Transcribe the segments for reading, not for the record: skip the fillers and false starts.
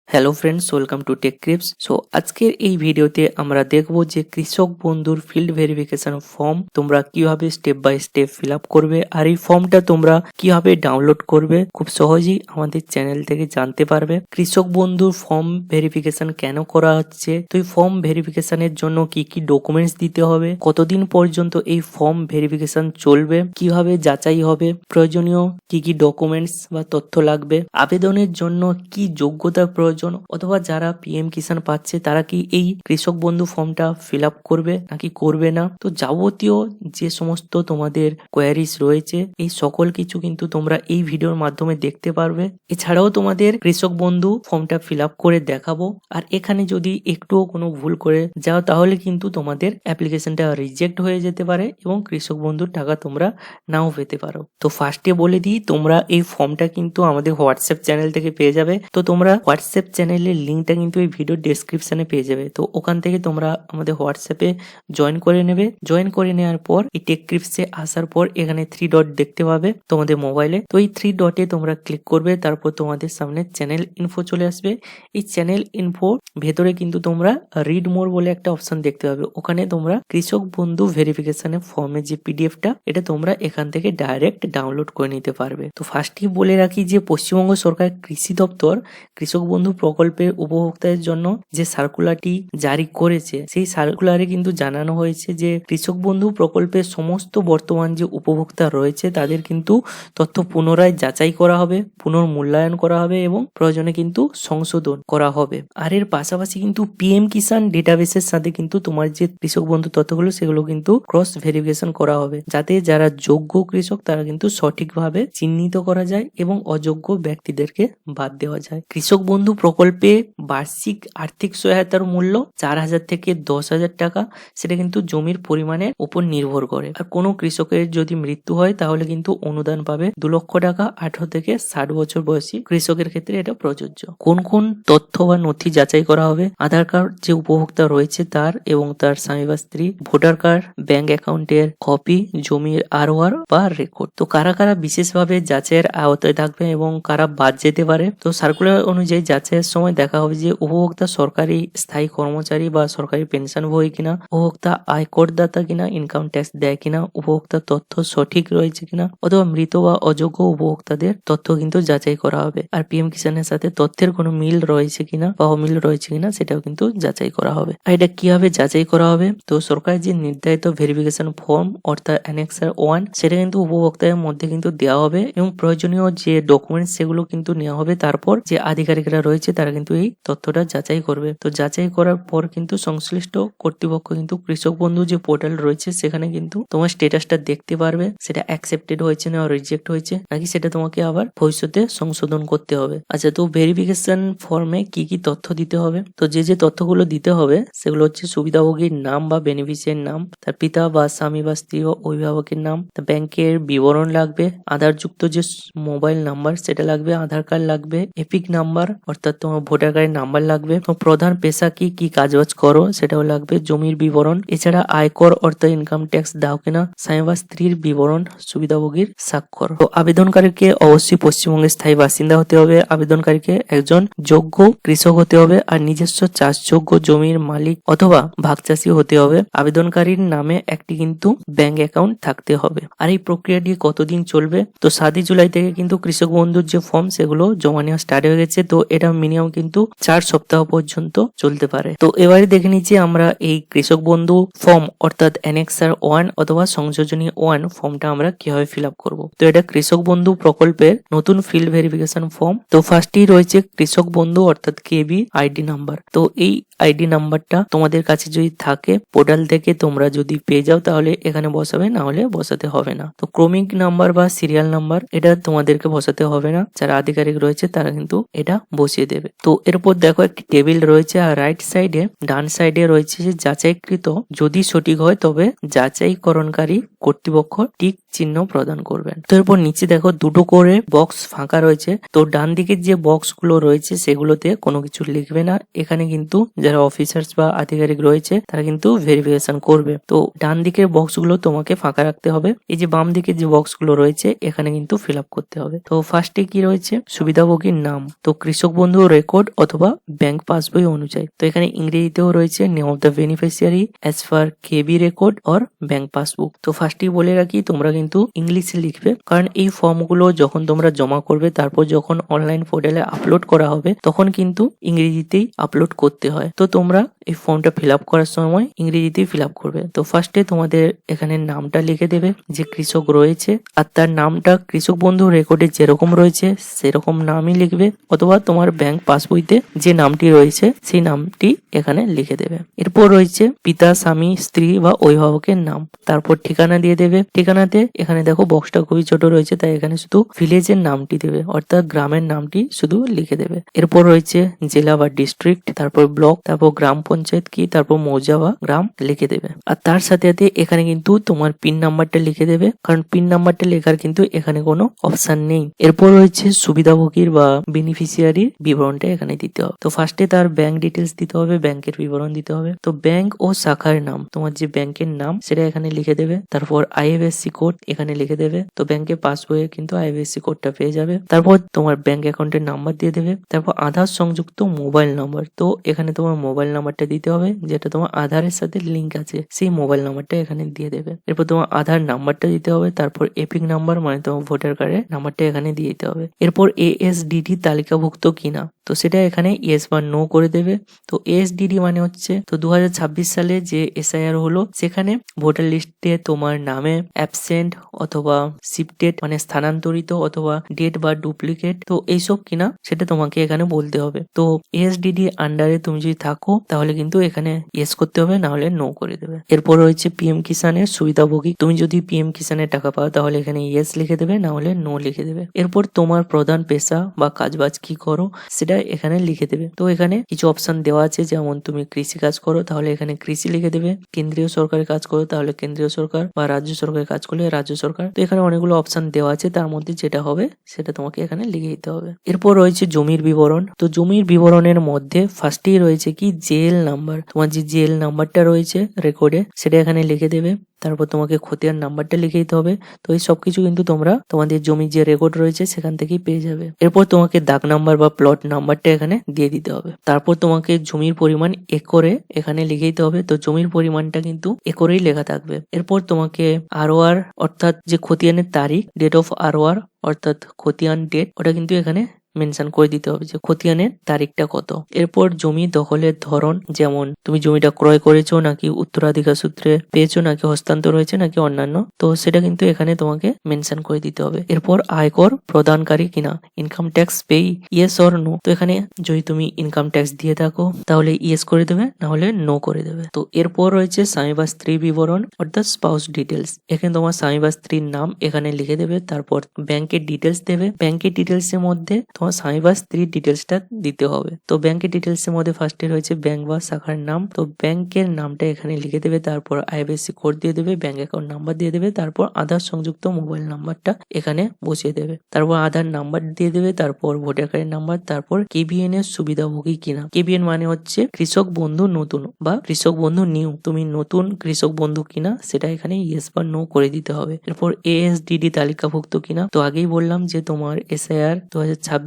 Hello friends, welcome to Tech Creeps. So আজকের এই ভিডিওতে আমরা দেখব যে কৃষক বন্ধুর ফিল্ড ভেরিফিকেশন ফর্ম তোমরা কিভাবে step by step fill up করবে, আর এই ফর্মটা তোমরা কিভাবে ডাউনলোড করবে খুব সহজেই আমাদের চ্যানেল থেকে জানতে পারবে। কৃষক বন্ধুর ফর্ম ভেরিফিকেশন কেন করা হচ্ছে, তো এই ফর্ম ভেরিফিকেশনের জন্য কি কি ডকুমেন্টস দিতে হবে, কতদিন পর্যন্ত এই ফর্ম ভেরিফিকেশন চলবে, কিভাবে যাচাই হবে, প্রয়োজনীয় কি কি ডকুমেন্টস বা তথ্য লাগবে, আবেদনের জন্য কি যোগ্যতার প্রয়োজন, অথবা যারা পিএম কিষাণ পাচ্ছে তারা কি এই কৃষক বন্ধু ফর্মটা ফিল আপ করবে নাকি করবে না। তো যাবতীয় যে সমস্ত তোমাদের কোয়ারিজ রয়েছে এই সকল কিছু কিন্তু তোমরা এই ভিডিওর মাধ্যমে দেখতে পারবে। এছাড়াও তোমাদের কৃষক বন্ধু ফর্মটা ফিল আপ করে দেখাবো, আর এখানে যদি একটুও কোনো ভুল করে যাও তাহলে কিন্তু তোমাদের অ্যাপ্লিকেশনটা রিজেক্ট হয়ে যেতে পারে এবং কৃষক বন্ধুর টাকা তোমরা নাও পেতে পারো। তো ফার্স্টে বলে দিই, তোমরা এই ফর্মটা কিন্তু আমাদের হোয়াটসঅ্যাপ চ্যানেল থেকে পেয়ে যাবে। তো তোমরা হোয়াটসঅ্যাপ চ্যানেলের লিঙ্কটা কিন্তু এই ভিডিও ডেসক্রিপশনে পেয়ে যাবে। তো ওখান থেকে তোমরা আমাদের হোয়াটসঅ্যাপে জয়েন করে নেবে। জয়েন করে নেওয়ার পর এই টেক ক্রিপসে আসার পর এখানে 3 ডট দেখতে পাবে তোমাদের মোবাইলে। তো এই 3 ডটে তোমরা ক্লিক করবে, তারপর তোমাদের সামনে চ্যানেল ইনফো চলে আসবে। এই চ্যানেল ইনফো ভেতরে কিন্তু তোমরা রিড মোর বলে একটা অপশন দেখতে পাবে। ওখানে তোমরা কৃষক বন্ধু ভেরিফিকেশনের ফর্মের যে পিডিএফটা এটা তোমরা এখান থেকে ডাইরেক্ট ডাউনলোড করে নিতে পারবে। তো ফার্স্টেই বলে রাখি যে পশ্চিমবঙ্গ সরকার কৃষি দপ্তর কৃষক বন্ধু প্রকল্পের উপভোক্তাদের জন্য যে সার্কুলারটি জারি করেছে, সেই সার্কুলারে কিন্তু জানানো হয়েছে যে কৃষক বন্ধু প্রকল্পের সমস্ত বর্তমান যে উপভোক্তা রয়েছে তাদের কিন্তু তথ্য পুনরায় যাচাই করা হবে, পুনর্মূল্যায়ন করা হবে এবং প্রয়োজনে কিন্তু সংশোধন করা হবে। আর এর পাশাপাশি কিন্তু পিএম কিষাণ ডেটাবেসের সাথে কিন্তু তোমার যে কৃষক বন্ধু তথ্যগুলো সেগুলো কিন্তু ক্রস ভেরিফিকেশন করা হবে, যাতে যারা যোগ্য কৃষক তারা কিন্তু সঠিকভাবে চিহ্নিত করা যায় এবং অযোগ্য ব্যক্তিদেরকে বাদ দেওয়া যায়। কৃষক বন্ধু প্রকল্পে বার্ষিক আর্থিক সহায়তার মূল্য 4,000 থেকে 10,000 টাকা, সেটা কিন্তু জমির পরিমাণের উপর নির্ভর করে। আর কোনো কৃষকের যদি মৃত্যু হয় তাহলে কিন্তু অনুদান পাবে 2 লক্ষ টাকা। 18 থেকে 60 বছর বয়সী কৃষকের ক্ষেত্রে এটা প্রযোজ্য। কোন কোন তথ্য বা নথি যাচাই করা হবে? আধার কার্ড যে উপভোক্তা রয়েছে তার এবং তার স্বামী বা স্ত্রী, ভোটার কার্ড, ব্যাংক অ্যাকাউন্টের কপি, জমির আরওআর বা রেকর্ড। তো কারা কারা বিশেষভাবে যাচাইয়ের আওতায় থাকবে এবং কারা বাদ যেতে পারে? তো সার্কুলার অনুযায়ী যাচাইয়ের সময় দেখা হবে যে উপভোক্তা সরকারি স্থায়ী কর্মচারী বা সরকারি পেনশনভোগী কিনা, উপভোক্তা আয়করদাতা কিনা, ইনকাম ট্যাক্স দেয় কিনা, উপভোক্তার তথ্য সঠিক রয়েছে কিনা, অথবা মৃত বা অযোগ্য উপভোক্তাদের তথ্য কিন্তু যাচাই করা হবে। আর পিএম কিষাণের সাথে তথ্যের কোনো মিল রয়েছে কিনা বা অমিল রয়েছে কিনা সেটাও কিন্তু যাচাই করা হবে। আর এটা কিভাবে যাচাই করা হবে? তো সরকারের যে নির্ধারিত ভেরিফিকেশন ফর্ম অর্থাৎ অ্যানেক্সার 1 সেটা কিন্তু উপভোক্তাদের মধ্যে কিন্তু দেওয়া হবে এবং প্রয়োজনীয় যে ডকুমেন্টস সেগুলো কিন্তু নেওয়া হবে। তারপর যে আধিকারিকরা রয়েছে তারা কিন্তু এই তথ্যটা যাচাই করবে। তো যাচাই করার পর কিন্তু সংশ্লিষ্ট কর্তৃপক্ষ কিন্তু কৃষক বন্ধু যে পোর্টাল রয়েছে সেখানে কিন্তু তোমার স্ট্যাটাসটা দেখতে পারবে, সেটা অ্যাকসেপ্টেড হয়েছে না রিজেক্ট হয়েছে নাকি সেটা তোমাকে আবার ভবিষ্যতে সংশোধন করতে হবে। আচ্ছা, তো ভেরিফিকেশন ফর্মে কি কি তথ্য দিতে হবে? তো যে তথ্যগুলো দিতে হবে সেগুলো হচ্ছে সুবিধাভোগীর নাম বা বেনিফিশিয়ারির নাম, তার পিতা বা স্বামী বা স্ত্রী বা অভিভাবকের নাম, তার ব্যাংকের বিবরণ লাগবে, আধারযুক্ত যে মোবাইল নাম্বার সেটা লাগবে, আধার কার্ড লাগবে, এপিক নাম্বার অর্থাৎ তোমার ভোটার কার্ডের নাম্বার লাগবে, প্রধান পেশা কি কাজবাজ করো সেটাও লাগবে, জমির বিবরণ, এছাড়া আয়কর অর্থাৎ ইনকাম ট্যাক্স দাও কিনা, স্বামী বা স্ত্রীর বিবরণ, সুবিধাভোগীর স্বাক্ষর। তো আবেদনকারীকে অবশ্যই পশ্চিমবঙ্গের স্থায়ী বাসিন্দা হতে হবে, আবেদনকারীকে একজন যোগ্য কৃষক হতে হবে, আর নিজস্ব চাষযোগ্য জমির মালিক অথবা ভাগচাষী হতে হবে। আবেদনকারীর নামে একটি কিন্তু ব্যাংক অ্যাকাউন্ট থাকতে হবে। আর এই প্রক্রিয়াটি কতদিন চলবে? তো 7 জুলাই থেকে কিন্তু কৃষক বন্ধুর যে ফর্ম সেগুলো জমা নেওয়া স্টার্ট হয়ে গেছে। তো এটা মিনিমাম কিন্তু 4 সপ্তাহ পর্যন্ত চলতে পারে। তো এবারে দেখে নিচ্ছি আমরা এই কৃষক বন্ধু ফর্ম অর্থাৎ অ্যানেক্সার 1 অথবা সংযোজনী 1 ফর্মটা আমরা কিভাবে ফিল আপ করবো। তো এটা কৃষক বন্ধু প্রকল্পের নতুন ফিল্ড ভেরিফিকেশন ফর্ম। তো ফার্স্টেই রয়েছে কৃষক বন্ধু অর্থাৎ কেবি আইডি নাম্বার। তো এই আইডি নাম্বারটা তোমাদের কাছে যদি থাকে পোর্টাল থেকে তোমরা যদি পেয়ে যাও তাহলে এখানে বসাবে, না হলে বসাতে হবে না। তো ক্রমিক নাম্বার বা সিরিয়াল নাম্বার এটা তোমাদেরকে বসাতে হবে না, যারা আধিকারিক রয়েছে তারা কিন্তু এটা বসিয়ে দেবে। তো এরপর দেখো একটি টেবিল রয়েছে, আর রাইট সাইডে ডান সাইডে রয়েছে যে যাচাইকৃত, যদি সঠিক হয় তবে যাচাইকরণকারী কর্তৃপক্ষ টিক চিহ্ন প্রদান করবেন। তো এরপর নিচে দেখো 2টো করে বক্স ফাঁকা রয়েছে। তো ডান দিকের যে বক্স গুলো রয়েছে সেগুলোতে কোনো কিছু লিখবে না, এখানে কিন্তু যারা অফিসার্স বা আধিকারিক রয়েছে তারা কিন্তু ভেরিফিকেশন করবে। তো ডান দিকের বক্স গুলো তোমাকে ফাঁকা রাখতে হবে, এই যে বাম দিকের যে বক্স গুলো রয়েছে এখানে কিন্তু ফিল আপ করতে হবে। তো ফার্স্টে কি রয়েছে? সুবিধাভোগীর নাম। তো কৃষক বন্ধু বন্ধু রেকর্ড অথবা ব্যাংক পাসবই অনুযায়ী। তো এখানে ইংরেজিতেও রয়েছে name of the beneficiary as per KB record or bank passbook. তো ফার্স্টেই বলে রাখি তোমরা কিন্তু ইংলিশে লিখবে, কারণ এই ফর্মগুলো যখন তোমরা জমা করবে তারপর যখন অনলাইন পোর্টালে আপলোড করা হবে তখন কিন্তু ইংরেজিতেই আপলোড করতে হয়। তো তোমরা এই ফর্মটা ফিল আপ করার সময় ইংরেজিতেই ফিল আপ করবে। তো ফার্স্টে তোমাদের এখানে নামটা লিখে দেবে যে কৃষক রয়েছে, আর তার নামটা কৃষক বন্ধু রেকর্ডে যেরকম রয়েছে সেরকম নামই লিখবে, অথবা তোমার ব্যাংক পাসবইতে যে নামটি রয়েছে সেই নামটি এখানে লিখে দেবে। এরপর রয়েছে পিতা, স্বামী, স্ত্রী বা অভিভাবকের নাম, তারপর ঠিকানা দিয়ে দেবে। ঠিকানাতে এখানে দেখো বক্সটা খুবই ছোট রয়েছে, তাই এখানে শুধু ভিলেজের নামটি দেবে, অর্থাৎ গ্রামের নামটি শুধু লিখে দেবে। এরপর রয়েছে জেলা বা ডিস্ট্রিক্ট, তারপর ব্লক, তারপর গ্রাম পঞ্চায়েত কি, তারপর মৌজা বা গ্রাম লিখে দেবে। আর তার সাথে সাথে এখানে কিন্তু তোমার পিন নাম্বারটা লিখে দেবে, কারণ পিন নাম্বারটা লেখার কিন্তু এখানে কোনো অপশন নেই। এরপর রয়েছে সুবিধাভোগীর বা বেনিফিশিয়ারির বিবরণটা এখানে দিতে হবে। তো ফার্স্টে তার ব্যাংক ডিটেলস দিতে হবে, ব্যাংকের বিবরণ দিতে হবে। তো ব্যাংক ও শাখার নাম, তোমার যে ব্যাংকের নাম সেটা এখানে লিখে দেবে। তারপর আইএফএসসি কোড এখানে লিখে দেবে। তো ব্যাংকের পাসবইয়ে কিন্তু আইএফএসসি কোডটা পেয়ে যাবে। তারপর তোমার ব্যাংক অ্যাকাউন্টের নাম্বার দিয়ে দেবে। তারপর আধার সংযুক্ত মোবাইল নাম্বার, তো এখানে তোমার মোবাইল নাম্বারটা দিতে হবে যেটা তোমার আধারের সাথে লিঙ্ক আছে, সেই মোবাইল নাম্বারটা এখানে দিয়ে দেবে। এরপর তোমার আধার নাম্বারটা দিতে হবে। তারপর এপিক নাম্বার মানে তোমার ভোটার কার্ডের নাম্বারটা এখানে দিয়ে দিতে হবে। এরপর এএসডিডি তালিকাভুক্ত কিনা, তো সেটা এখানে ইয়েস বা নো করে দেবে। তো এএসডিডি মানে হচ্ছে, তো 2026 সালে যে এসআইআর হলো সেখানে ভোটার লিস্টে তোমার নামে অ্যাবসেন্ট অথবা শিফটেড মানে স্থানান্তরিত অথবা ডেট বা ডুপ্লিকেট, তো এইসব কিনা সেটা তোমাকে এখানে বলতে হবে। তো এএসডিডি আন্ডারে তুমি যদি থাকো তাহলে কিন্তু এখানে ইয়েস করতে হবে, না হলে নো করে দেবে। এরপর রয়েছে পিএম কিষানের সুবিধাভোগী, তুমি যদি পিএম কিষানের টাকা পাও তাহলে এখানে ইয়েস লিখে দেবে, না হলে নো লিখে দেবে। এরপর তোমার প্রধান পেশা বা কাজবাজ কি করো সেটা এখানে লিখে দেবে। তো এখানে কিছু অপশন দেওয়া আছে, যেমন তুমি কৃষি কাজ করো তাহলে এখানে কৃষি লিখে দেবে, কেন্দ্রীয় সরকারের কাজ করো তাহলে কেন্দ্রীয় সরকার, বা রাজ্য সরকারের কাজ করলে রাজ্য সরকার। তো এখানে অনেকগুলো অপশন দেওয়া আছে, তার মধ্যে যেটা হবে সেটা তোমাকে এখানে লিখে দিতে হবে। এরপর রয়েছে জমির বিবরণ, তো জমির বিবরণের মধ্যে ফার্স্টেই রয়েছে কি জেএল নাম্বার, তোমার যে জেএল নাম্বারটা রয়েছে রেকর্ডে সেটা এখানে লিখে দেবে। তারপর তোমাকে খতিয়ান নাম্বারটা লিখে দিতে হবে। তো এই সবকিছু কিন্তু তোমরা তোমাদের জমির যে রেকর্ড রয়েছে সেখান থেকেই পেয়ে যাবে। এরপর তোমাকে দাগ নাম্বার বা প্লট নাম্বারটা এখানে দিয়ে দিতে হবে। তারপর তোমাকে জমির পরিমাণ একরে এখানে লিখে দিতে হবে। তো জমির পরিমাণটা কিন্তু একরেই লেখা থাকবে। এরপর তোমাকে আরওআর অর্থাৎ যে খতিয়ানের তারিখ, ডেট অফ আরওআর অর্থাৎ খতিয়ান ডেট, ওটা কিন্তু এখানে মেনশন করে দিতে হবে যে খতিয়ানের তারিখটা কত। এরপর জমি দখলের ধরন, যেমন তুমি জমিটা ক্রয় করেছো নাকি উত্তরাধিকার সূত্রে পেয়েছো নাকি হস্তান্তর হয়েছে নাকি অন্যান্য, তো সেটা কিন্তু এখানে তোমাকে মেনশন করে দিতে হবে। এরপর আয়কর প্রদানকারী কিনা, income tax payee, yes or no. তো এখানে যদি তুমি ইনকাম ট্যাক্স দিয়ে থাকো তাহলে ইয়েস করে দেবে, না হলে নো করে দেবে। তো এরপর রয়েছে স্বামী বা স্ত্রী বিবরণ অর্থাৎ স্পাউস ডিটেলস, এখানে তোমার স্বামী বা স্ত্রীর নাম এখানে লিখে দেবে। তারপর ব্যাংকের ডিটেলস দেবে, ব্যাংকের ডিটেলস এর মধ্যে তোমার স্বামী বা স্ত্রীর ডিটেলসটা দিতে হবে। তো ব্যাংকের ডিটেলস এর মধ্যে ফার্স্টে রয়েছে ব্যাংক বা শাখার নাম, তো ব্যাংকের নামটা এখানে লিখে দেবে। তারপর আইএফএসসি কোড দিয়ে দেবে, ব্যাংক অ্যাকাউন্ট নাম্বার দিয়ে দেবে, তারপর আধার সংযুক্ত মোবাইল নাম্বারটা এখানে বসিয়ে দেবে। তারপর আধার নাম্বার দিয়ে দেবে, তারপর ভোটার কার্ডের নাম্বার, তারপর কেবিএন এর সুবিধাভোগী কিনা। কেবিএন মানে হচ্ছে কৃষক বন্ধু নতুন বা কৃষক বন্ধু নিউ, তুমি নতুন কৃষক বন্ধু কিনা সেটা এখানে ইয়েস বা নো করে দিতে হবে। এরপর এএসডিডি তালিকাভুক্ত কিনা, তো আগেই বললাম যে তোমার SIR 2026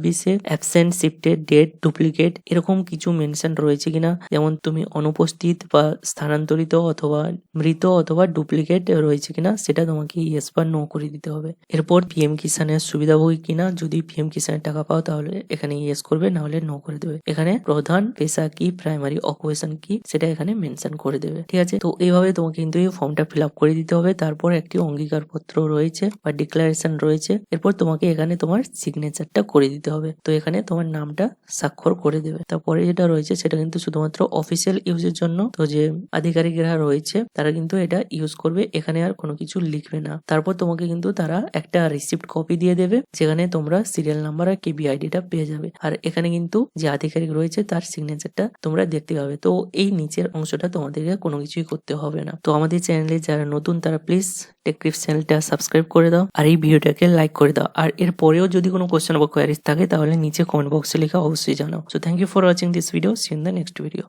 absent, shifted, dead, duplicate এরকম কিছু মেনশন রয়েছে কিনা, যেমন তুমি অনুপস্থিত বা স্থানান্তরিত অথবা মৃত অথবা ডুপ্লিকেট রয়েছে কিনা সেটা তোমাকে ইয়েস বা নো করে দিতে হবে। এরপর পিএম কিষানের সুবিধাভোগী কিনা, যদি পিএম কিষানের টাকা পাও তাহলে এখানে ইয়েস করবে, না হলে নো করে দেবে। এখানে প্রধান পেশা কি, প্রাইমারি অকুপেশন কি সেটা এখানে মেনশন করে দেবে। ঠিক আছে, তো এইভাবে তোমাকে কিন্তু এই ফর্মটা ফিল আপ করে দিতে হবে। তারপর একটি অঙ্গীকার পত্র রয়েছে বা ডিক্লারেশন রয়েছে। এরপর তোমাকে এখানে তোমার সিগনেচারটা করে দিতে হবে। তো এখানে তোমার নামটা স্বাক্ষর করে দেবে। তারপরে যেটা রয়েছে সেটা কিন্তু শুধুমাত্র অফিসিয়াল ইউজের জন্য, তো যে আধিকারিকরা রয়েছে তারা কিন্তু এটা ইউজ করবে, এখানে আর কোনো কিছু লিখবে না। তারপর তোমাকে কিন্তু তারা একটা রিসিপ্ট কপি দিয়ে দেবে, যেখানে তোমরা সিরিয়াল নাম্বার আর কেবি আইডিটা পেয়ে যাবে। আর এখানে কিন্তু যে আধিকারিক রয়েছে তার সিগনেচারটা তোমরা দেখতে পাবে। তো এই নিচের অংশটা তোমাদেরকে কোনো কিছুই করতে হবে না। তো আমাদের চ্যানেলে যারা নতুন তারা প্লিজ টেকক্রিপস চ্যানেলটা সাবস্ক্রাইব করে দাও আর এই ভিডিওটাকে লাইক করে দাও। আর এর পরেও যদি কোনো কোশ্চেন বা কোয়ারিজ থাকে তাহলে নিচে কমেন্ট বক্সে লেখা অবশ্যই জানাও। So thank you for watching this video, see you in the next video.